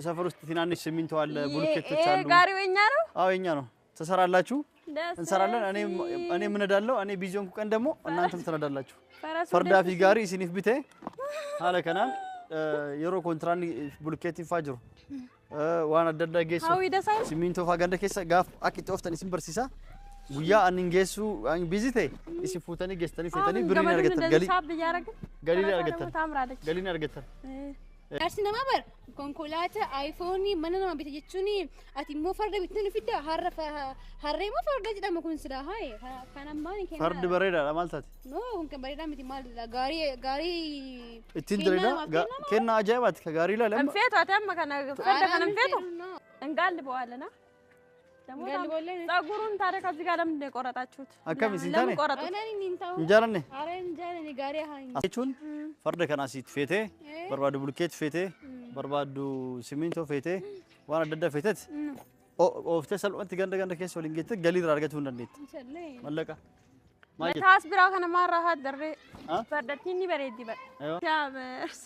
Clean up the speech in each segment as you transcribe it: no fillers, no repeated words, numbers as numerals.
ሰፈር ውስጥ ትናንሽ ሲሚንቶ አለ ብሎኬቶች አሉ ጋሪው የኛ ነው አዎ የኛ ነው ተሰራላችሁ እንሰራለን እኔ ምን እዳለው እኔ ቢዚዮን ቀን ደግሞ እናንተም ትነዳላችሁ ፈርዳፊ ጋሪ ሲኒፍ ቢቴ አለ ከናን የሮ ኮንትራኒ ብሎኬት ይፋጅሩ ዋና ደዳጌሱ ሲሚንቶ ፋጋንደ ከሰ ጋፍ አቂት ኦፍተን ሲምበርሲሳ ጉያ አንንጌሱ አን ቢዚቴ እሲ ፉተኒ ገስተኒ ፈተኒ ብሪን ያርገተን ገሊ ያርገተን Darsi nama bar konkolata iPhone mana nama bita jechuun ati immoo farda bitanii fidda harree immoo farda jedhama kun sida haye kan ammaan kenna fardi bareeda maaltaati no kun bareeda miti maal gaarii ittiin dirina kenna ajaa'ibaati ka gaarii la lamma feetu ati amma kana farda kana feetu እንጋል በኋላና ጸጉሩን ታዲያ ከዚህ ጋር ለምን ቆረጣችሁት አከም ሲንታኔ እንጀራኔ አረ እንጀራኔ ጋሪ ሃይ አቹን ፈርደ ከናሲት ፌቴ በርባዱ ብሎኬት ፌቴ በርባዱ ሲሚንቶ ፌቴ ዋና ደዳ ፌተት ኦፍተ ሰልወንት ገንደ ከሰው ሊንጌት ገሊር አርገቱ እንደኔት መለቃ ታስ ብራው ከነ ማራሃት ደሬ ፈርደቲኒ በሬዲ በ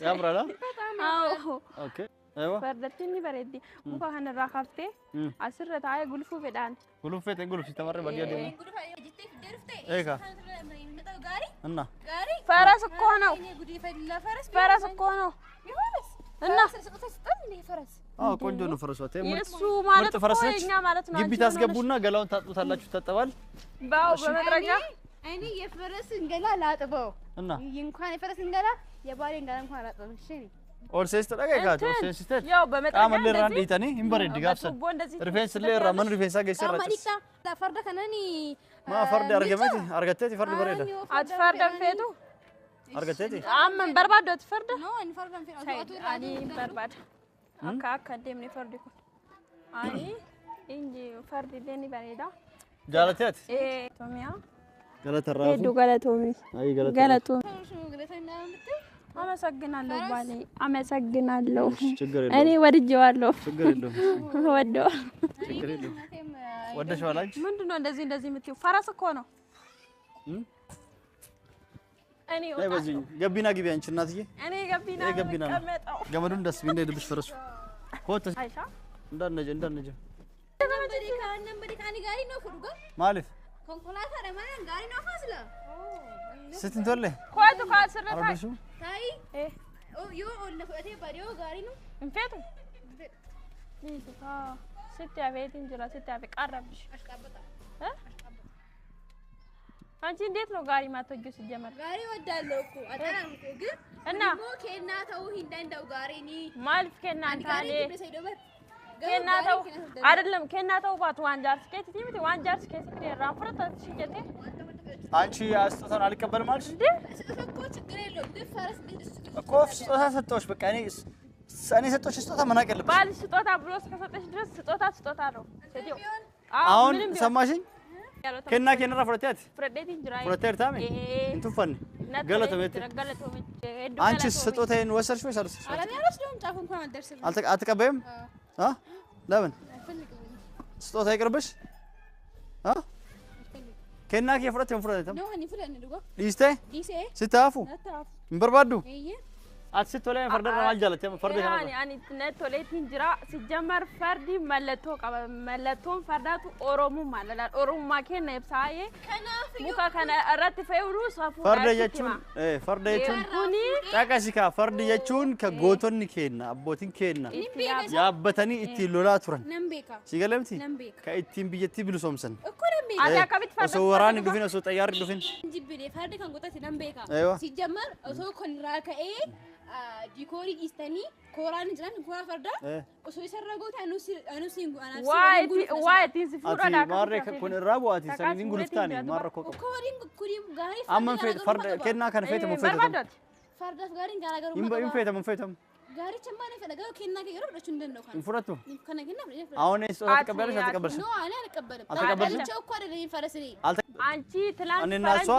ያምራላ አዎ ኦኬ ايوه فردتني بردي مو كان راخفتي اسرت هاي غلفو فدان غلفت غلف تمر بدي دي غلف جيتي درفتي ايكا غاري انا غاري فرس እኮ ነው فرس እኮ ነው እና ሰጥተን ፈረስ ቆንጆ ነው ፈረስ ወጣ እሱ ማለት ቆየኛ ማለት ነው ግቢ ታስገቡና ገላውን ታጥጡታላችሁ ተጠባል ባው በመጥረጃ እኔ የፈረስን ገላ ላጥበው እና እንኳን የፈረስን ገላ የባሌን ገላ እንኳን ላጥበው እሺ ኦልሴስ ተደጋጋት ኦልሴስ ተት ያው በመጥረጃ አመለ ራንዲ ተኒ ኢምበረድ ጋፍሰን ሪፌንስ ለራ ማን ሪፌንሳ ገይሰራ ማሊካ ፈርደ ከነኒ ማ ፈርደ አርገመት አርገተት ፈርደ በረዳ አትፈርደ ፌቱ አርገተት አመን በርባዶ አትፈርደ ኖ እኔ ፈርደን ፌቱ አኒ በርባድ አካ ደም ነው ፈርደ እኮ አኒ እንጂ ፈርደ ደኒ በረዳ ጃለተት ቶሚያ ገለተራፉ ሄዱ ገለቶሚ አይ ገለቶሚ አመሰግናለሁ ባሌ አመሰግናለሁ እኔ ወድጄዋለሁ ችግር የለውም ወደው ችግር የለውም ወደሽዋል አንቺ ምንድነው እንደዚህ የምትይው ፈረስ እኮ ነው እኔ በዚህ ገቢና ግቢ አንቺ እናትዬ እኔ ገቢና ነው ገመዱን ደስ ቢንደ ልብሽ ፈረሱ ኮት አይሻ እንዳነጀ ነምበዲ ጋሪ ነው ፍዱጋ ማለፍ ኮንኮላታ ለማን ጋሪ ነው ፋስላ ስትንቶለ ኮቱ ካስረታ ታይ ዮ ኦለፈቴ ባዲዮ ጋሪ ነው እንፈቱ ይስታ ስትያ ቤት እንጀራ ስትያ ቤት ቀረብሽ አሽቃበጣ አንቺ እንዴት ነው ጋሪ ማተጁ ሲጀመር ጋሪ ወዳለው እኮ አጣራም እኮ ግን እና ከናታው እንዳው ጋሪኒ ማልፍ ከናታሌ ከናታው አይደለም ከናታው ባት ዋንጃርስ ከቲቲምቲ ዋንጃርስ ከቲቲ ራፍረታ ሲጀቴ አንቺ አስጦታን አልቀበልም አልሽ እንዴ እኮ ችግር የለውም ግን ፈረስ እኮ ስጦታ ሰጥቶሽ በቃ እኔ ሰጥቶሽ ስጦታ መናቅ የለብሽ ባል ስጦታ ብሎ እስከሰጠሽ ድረስ ስጦታ ነው ሰዲዮ አሁን ሰማሽኝ ከና ከነራ ፍረታት ፍረዴት እንጅራይ ፍረቴር ታሜ እንቱፈን ገለተበት አንቺ ስጦታዬን ወሰድሽ ወይ ሰርስ አላኔ አልወስደውም ጫፉ እንኳን አልደርስም አትቀበይም ለምን ስጦታ ይቅርብሽ ከና ከፍረት ፍረታት ነው እኔ ፍለን ልጎ ዲስቴ ስታፉ እንበርባዱ አትስቶላይ ፈርደ ማልጃለት ፈርደ ያኒ አኒ ነቶሌት እንጅራ ሲጀመር ፈርዲ መለቶን ፈርዳቱ ኦሮሙ ማለላል ኦሮሙ ማከነ ይብሳዬ ሙካ ከነ አራት ፈይሩ ሰፉ ፈርደየቹን ኩኒ ታቃሲካ ፈርደየቹን ከጎቶን ከና አቦቲን ከና ያበተኒ እቲ ሎላ ቱረን ነምቤካ ሲገለምቲ ከኢቲን ቢየቲ ብሉሶምሰን እኮ ነምቤካ አያካቢት ፈርደ ወራን ዱፊን ሶ ጠያር ዱፊን እንጂብኔ ፈርደ ከንጎጣት ነምቤካ ሲጀመር ኦሶ ኮንራከኤ ዲኮሪ ኢስተኒ ኮራን ጅራን ኮራ ፈርዳ ኦሶ ይሰረጎታ አኑሲ ዋይ ቲስ ፉራዳ ማረ ኮን ራቦአቲ ሰኒን ጉልፍታኒ ማረኮ ኮሪን ኩሪ ጋሪ አመን ፈይት ፈርዳ ከና ከነ ፈይት መፈይት ፈርዳ ጋሪን ጋራገሩ ኢንፈይት መፈይተም ጋሪ ቸማነ ፈለጋ ከና ከገሩ ደቹ እንደነው ካን እንፍረቱ ከና ከና አሁን እሱ ተቀበለሽ አትቀበልሽ ኖ አለ አልቀበልም እኮ አይደለም ፈረስኒ አንቺ ትላንት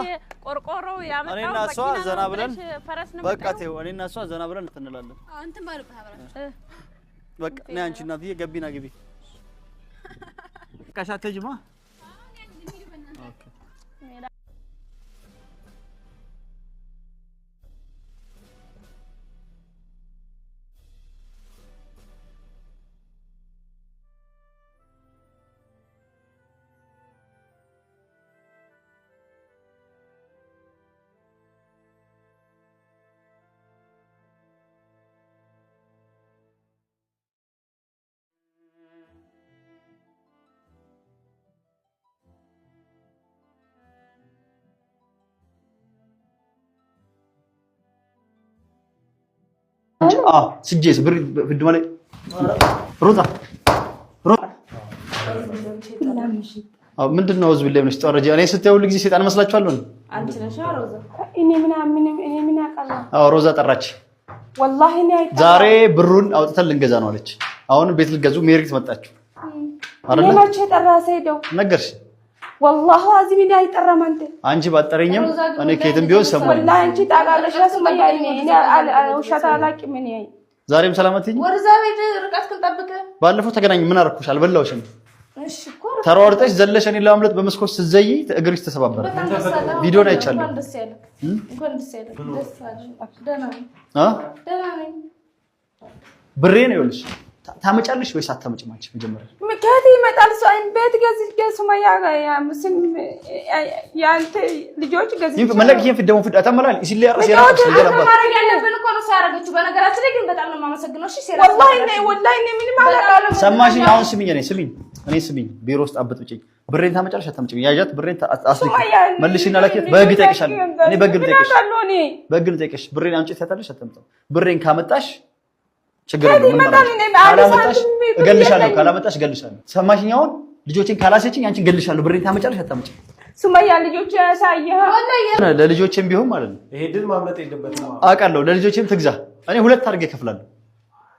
ቆርቆሮ ያመጣው እኔና እሷ ዘና ብለን በቃ ተው እኔና እሷ ዘና ብለን እንላለን አንተም ባልኩ አብራሽ በቃ ነይ አንቺ እናትዬ ገቢና ግቢ ካሻተጅማ سجيس بدو مالي روزا ምንድነው ህዝብ ላይ ነው ሲጠረጂ እኔ ስትያው ሁሉ ጊዜ ሰይጣን መስላችኋለሁ አንቺ ነሽ ሮዛ እኔ ምን አቃላ ሮዛ ጠራች والله እኔ አይታ ዛሬ ብሩን አውጥተን ልንገዛ ነው አለች አሁን ቤት ልገዙ ሜሪት መጣችሁ አይደል ለማች ጠራ ሰይደው ነገርሽ والله አዚም እኔ አይጠራም አንቺ ባጠረኝም እኔ ከየትም ቢሆን ሰማኝ والله አንቺ ታቃለሽ ለስማያ እኔ ውሸታ አላቅም እኔ ዛሬም ሰላማትኝ ወርዛ ቤት ርቀትክን ጠብቀ ባለፈው ተገናኝ ምን አረኩሽ አልበላውሽም እሺ እኮ ተሯርጠሽ ዘለሽ እኔ ለማምለጥ በመስኮት ስትዘይ እግርሽ ተሰባበረ ቪዲዮን አይቻለሁ እንኳን ደስ ያለ ደህና ነኝ ብሬ ነው ይኸውልሽ ታመጫለሽ ወይስ አታመጭም አንቺ መጀመሪያ ምክንያት ይመጣል ሰው ቤት ገዝቼ ሱማያ ያምስም ያንተ ልጆች ገዝቼ መለክየን ፍደሙ ፍዳ ተመላል ሲል ያርስ ያራስ ይገለባ ማረግ ያለብን እኮ ነው ያረጋችሁ በነገራችን ላይ ግን በጣም ነው የማመሰግነው እሺ ሴራ ወላሂ ነው ምንም አላቃለም ሰማሽኝ አሁን ስሚኝ እኔ ስሚኝ ቢሮ ውስጥ አበጥብጭኝ ብሬን ታመጫለሽ አታመጭም ያጃት ብሬን አስልክ መልሽና ለከት በህግ ጠይቅሻለሁ እኔ በህግ ጠይቅሽ ብሬን አምጪ ታታለሽ አታመጣም ብሬን ካመጣሽ ችግር የለም ካላመጣሽ እገልሻለሁ ካላመጣሽ እገልሻለሁ ሰማሽኝ አሁን ልጆችን ካላሰጭኝ አንቺን እገልሻለሁ ብሬን ታመጫለሽ አታመጭም ሱማያ ልጆች ያሳየህ ለልጆችም ቢሆን ማለት ነው ይሄ ድል ማምለጥ የለበትም አውቃለሁ ለልጆችም ትግዛ እኔ ሁለት አድርጌ እከፍላለሁ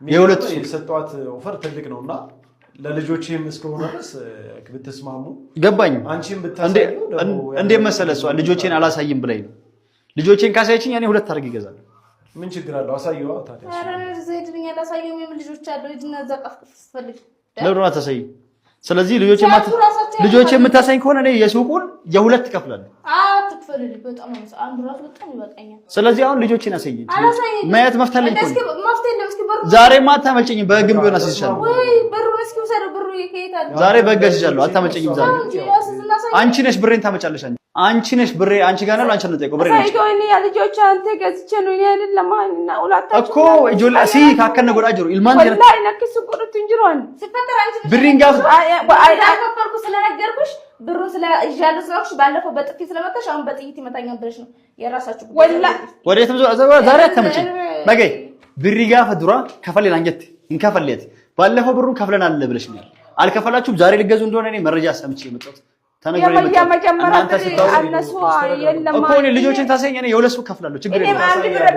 የሁለት የሰጧት ኦፈር ትልቅ ነውና ለልጆችም እስከሆነ ድረስ ብትስማሙ ገባኝ አንቺም ብታሳዩ እንደ መሰለህ እሷ ልጆቼን አላሳይም ብለኝ ነው ልጆቼን ካሳየችኝ እኔ ሁለት አድርጌ እገዛለሁ ምን ችግር አለው አሳየዋ ታዲያ አረ ዘይድኛ ላሳየው ምን ልጆች አሉ እድና ዘቀፍ ፈልግ ለምን አታሳይ ስለዚህ ልጆቼ የምታሳይ ከሆነ እኔ የሱቁን የሁለት እከፍላለሁ ትክፈልልኝ በጣም ነው አንዱ ራሱ በጣም ይበቃኛል ስለዚህ አሁን ልጆቼን አሳየኝ ማየት መፍታለኝ እስኪ መፍታለኝ እስኪ በሩ ዛሬ አታመልጭኝም በህግም ቢሆን አስይሻለሁ ወይ በሩ እስኪ ወሰደ በሩ ይከይታል ዛሬ በህግ አስይሻለሁ አታመልጭኝም ዛሬ አንቺ ነሽ ብሬን ታመጫለሽ አንቺ ነሽ ብሬ አንቺ ጋር ነው አንቺ ነው ጠይቀው ብሬ ነሽ ሳይዶ እኔ ያልጆች አንተ ገዝቼ ነው እኔ አይደለም ማንና ሁላታችሁ እኮ ጆላ ሲ ካከነ ጎዳጅሩ ኢልማን ገና ወላሂ ነክስ ቁርጥ እንጅሮን ሲፈጠር አንቺ ብሪን ጋር ከፈርኩ ስለነገርኩሽ ብሩ ስለ ይያለ ስለሽ ባለፈው በጥፊ ስለመታሽ አሁን በጥይት ይመታኛል ብለሽ ነው የራሳችሁ ወላሂ ወዴትም ዛሬ አታመጭኝ ነገ ብሪ ጋር ፈድሯ ከፈለን አንጀት እንከፈለት ባለፈው ብሩን ከፍለናል ብለሽኛል አልከፈላችሁም ዛሬ ልገዙ እንደሆነ እኔ መረጃ ሰምቼ የመጣሁት ተነግሮ እኮ እኔ ልጆችን ታሳየኝ እኔ የሁለት ሱቅ ከፍላለሁ ችግር የለም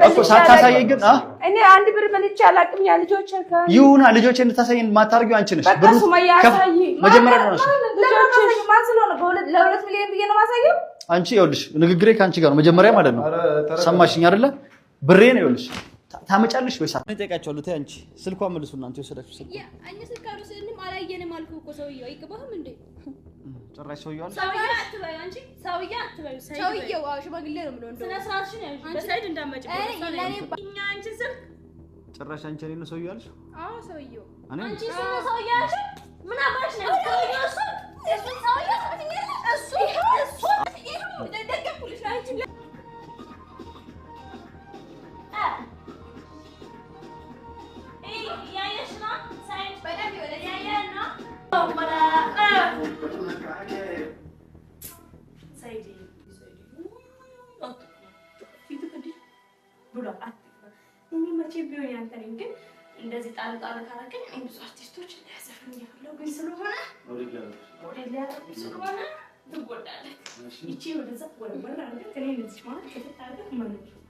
እኮ ሳታሳየኝ ግን እኔ አንድ ብር በልቼ አላቅም ያ ልጆች ይሁና ልጆችን ታሳየኝ ማታርጊው አንቺ ነሽ ብሩ መጀመሪያ ነው ልጆች ማን ስለሆነ ለሁለት ሚሊዮን ብዬ ነው ማሳየው አንቺ ይኸውልሽ ንግግሬ ካንቺ ጋር ነው መጀመሪያ ማለት ነው ሰማሽኝ አይደለ ብሬ ነው ይኸውልሽ ታመጫለሽ ወይስ ምን ጠይቃቸዋለሁ ተይ አንቺ ስልኳን መልሱ እናንተ የወሰዳችሁ ስልክ ያ እኛ ስልካሩ ስልንም አላየንም አልኩ እኮ ሰውዬው አይገባህም እንዴ ጭራሽ ሰውዬው ሰውዬው አትበይ አንቺ ሰውዬው አትበይ ሰውዬው ሽማግሌ ነው ብሎ እንደው ስነስርዓትሽን ያዥ በሳይድ እንዳመጭ እኛ አንቺ ስልክ ጭራሽ አንቺ እኔ ነው ሰውዬው አልሽ አዎ ሰውዬው አንቺ ሰውዬው አልሽ ምን አባሽ ነው ሰውዬው እሱ ሰውዬው እሱ ደደገኩልሽ አንቺ እንደዚህ ጣል ጣል ካረከኝ ብዙ አርቲስቶች ያዘፈን እየፈለጉኝ ስለሆነ ስለሆነ ትጎዳለህ እቺ ወደዛ ወረወራ አድርገህ እኔ ልጅ ማለት ከተታረክ ማለት ነው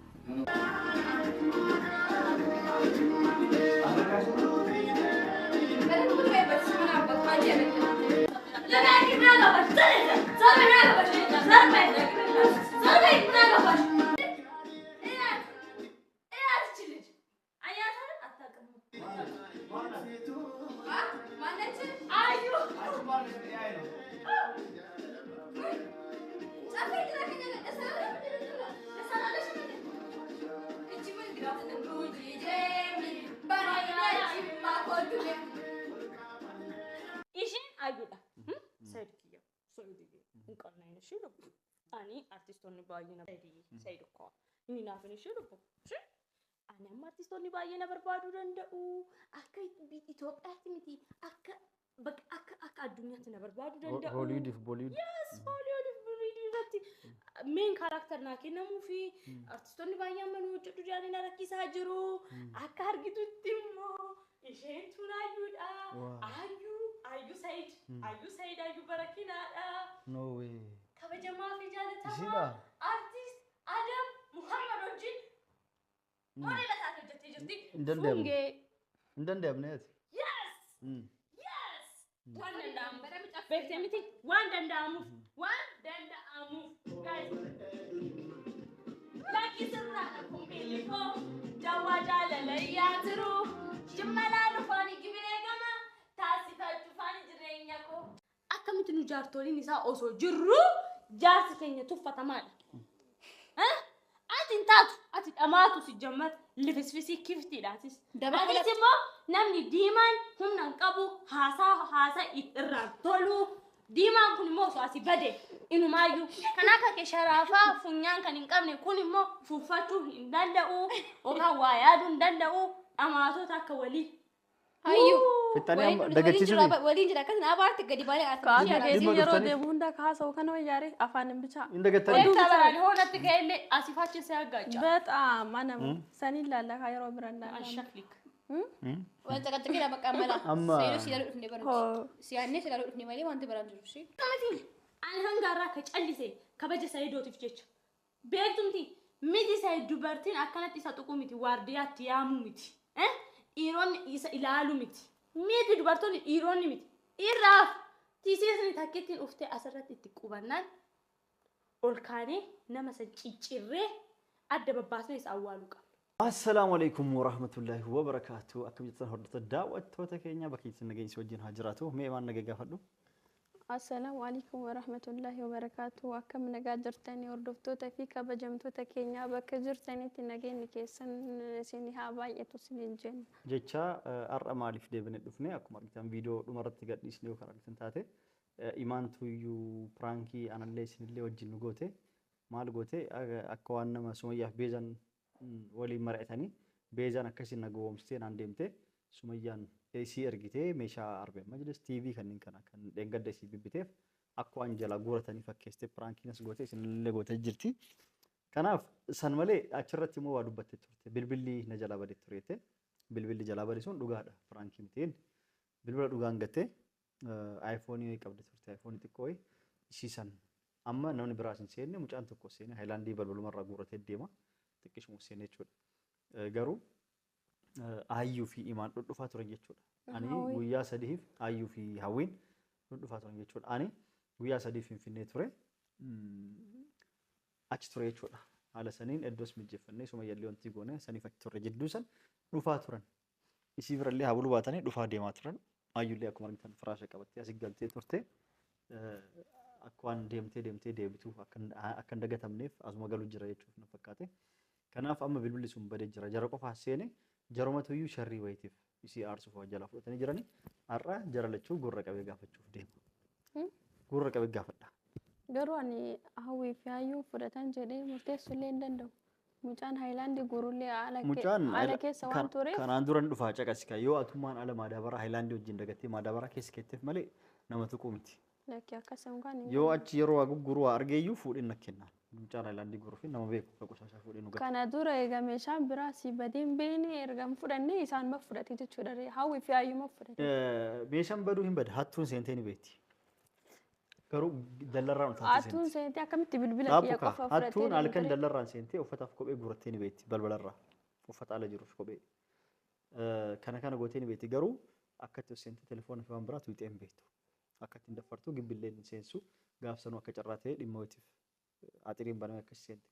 ani artistonni baay'ee na sayyidu ko inni naaf ni shirubu ani amma artistonni baay'ee na barbaadu danda'u akka Itoophiyaatti miti akka addunyaatti na barbaadu danda'u Hollywood if Bollywood yes Hollywood if Bollywood irratti main character naa kennamu fi artistoonni baay'een manuu hojjetu jaaniin rakkisaa jiru akka argitutti immoo isheen tun ayyuudha ayyu Said ayyu barakinaadha No way. kabajamaa fi jaalatamaa artist Adam Muhammad wajjin modela taate hojjettee jirti Fungee Indandamneet. yes waan danda'amu beektee miti waan danda'amuuf guys lakki sirraadha kumbiilli koo jawwaa jaalallayyaa jiru jimmalaa dhufaanii gibiree gama taasifachuu faani jireenya koo akkamitti nu jaartoliin isaa osoo jirru jaarsi keenya tuffatamaadha ati hin taatu ati dhamaatu si jammata lifisfisii kiftiidhaatis atis immoo namni diimaan humna hin qabu haasaa irraan tolu diimaan kun immoo osoo asii bade inumaayyuu kan akka kee sharaafaa funyaan kan hin qabne kun immoo fuuffachuu hin danda'u yookaan waa yaaduu hin danda'u dhamaatota akka walii Hayyu. Fixanii dagachiisuuf. Waliin jira akkas naa baarte gadi baale Kaasa keetiin yeroo deemu hunda kaasa'u kana wayyaare afaan hin bichaa. Inda gattanii. Wanta baraan hoonatti ka'ellee asii fachi si aggacha. Bexaam mana saniin laallaka yeroo biraan laallaka. Ashaklik. wanta kan takira bakka mala Amma. seeru si dalu dhufne baru si aanne si dalu dhufne malee wanti baraan jiru si Kamatiin ani hangaarraa ka callise kabaja Saayidootiif jecha. Beektumti miti Saayid dubartiin akkanatti isa tuquu miti waardiyaatti yaamuu miti. Dhiironni isa ilaalu miti. Miti dubartoonni dhiironni miti. Irraaf tiisiisni takkittiin uftee asirratti itti qubannaan ol kaanee nama san ciccirree adda babbaasnee isa awwaaluu qaba. Assalamu alaikum warahmatullahi wabarakatuh. Akkam jirtan hordoftoota daawwattoota keenya bakka isin nageenyi wajjin haa jiraatu. Mee waan nagee gaafadhu? Assalamu alaikum warahmatullahi wabarakatuh. Akkam nagaa jirtanii hordoftoota fi kabajamtoota keenya bakka jirtanitti nageenyi keessan isin haa baay'atu isiniin jenna. Jecha har'a maaliif deebinee dhufne akkuma argitan viidiyoo dhumarratti gadhiisnee yookaan argitan taate imaantuyyuu piraankii anallee isinillee wajjin nu goote maal goote akka waan nama Sumayyaaf beezan waliin mari'atanii beezan akkasiin nagawomsitee naan deemte Sumayyaan isii ergitee meeshaa arbeen majlis TV kanneen kana kan dheengadda isii bibbiteef akka waan jala guuratanii fakkeessitee piraankiinas goote isinillee goote jirti. Kanaaf san malee achirratti immoo waa dubbattee turte bilbilli na jala badee tureete bilbilli jala badee sun dhugaadha piraankii mitiin bilbila dhugaan gattee iPhone qabde turte iPhone xiqqoo ishii san amma namni biraas hin seenne mucaan tokko seenne haayilaandii balbalumarraa guuratee deema xiqqishuma seenne jechuudha. Garuu Ayyuu fi Imaan dhufaa turan jechuudha. Ani guyyaa sadiif Ayyuu fi Hawwiin dhufaa turan jechuudha. Ani guyyaa sadiif Finfinnee ture. Achi ture jechuudha. Haala saniin iddoos mijeeffannee Sumayyaallee wanti goone saniif achi ture jidduu san dhufaa turan. Isii birallee habuluu baatanii dhufaa deemaa turan. Ayyuullee akkuma argitan firaasha qabattee asii galtee turte. Akka waan deemtee deebitu akka hin dagatamneef asuma galuu jira jechuuf na fakkaate. Kanaaf amma bilbilli sun badee jira. Jara qofaa seene jarumatuyyuu sharrii wayitiif isii aarsuuf waan jala fudhatanii jirani. Har'a jara lachuu gurra qabee gaafachuuf deema. Gurra qabee gaafadha. Garuu ani Hawwii fi Ayyuu fudhatan jedhee murteessullee hin danda'u. Mucaan haayilaandii guurullee haala keessa waan tureef. Kanaan duran dhufaa caqasika yoo atummaan ala maadaabara haayilaandii wajjin dagattee maadaabara keessa keetteef malee nama tuquu miti. Lakkii akkasuma kan yoo achi yeroo waa gurguru waa argeeyyuu fuudhin na kenna. Mucaan haayilaandii guuruu fi nama beeku ka qoshashaa fuudhin nu gata. kana dura egaa meeshaan biraa si badeen beene ergam fudhannee isaan ma fudhate jechuudha. Hawwii fi Ayyuu ma fudhate. Meeshaan baduu hin bada hattuun seentee ni beekti. Garuu dallarraan utaatee seenti. Hattuun seentee akkamitti bilbila kiyya qofa fudhatee. Hattuun halkan dallarraan seentee uffataaf kophee guurattee ni beekti balbalarraa. Uffata ala jiruuf kophee. Kana gootee ni beekti garuu akkatti seentee telefoona fi waan biraatu hiixee hin beektu. Akkatti hin daffartu gibbillee hin seensu gaaf sanuu akka carraa ta'ee dhimma wayitiif axiriin banamee akkasi seente.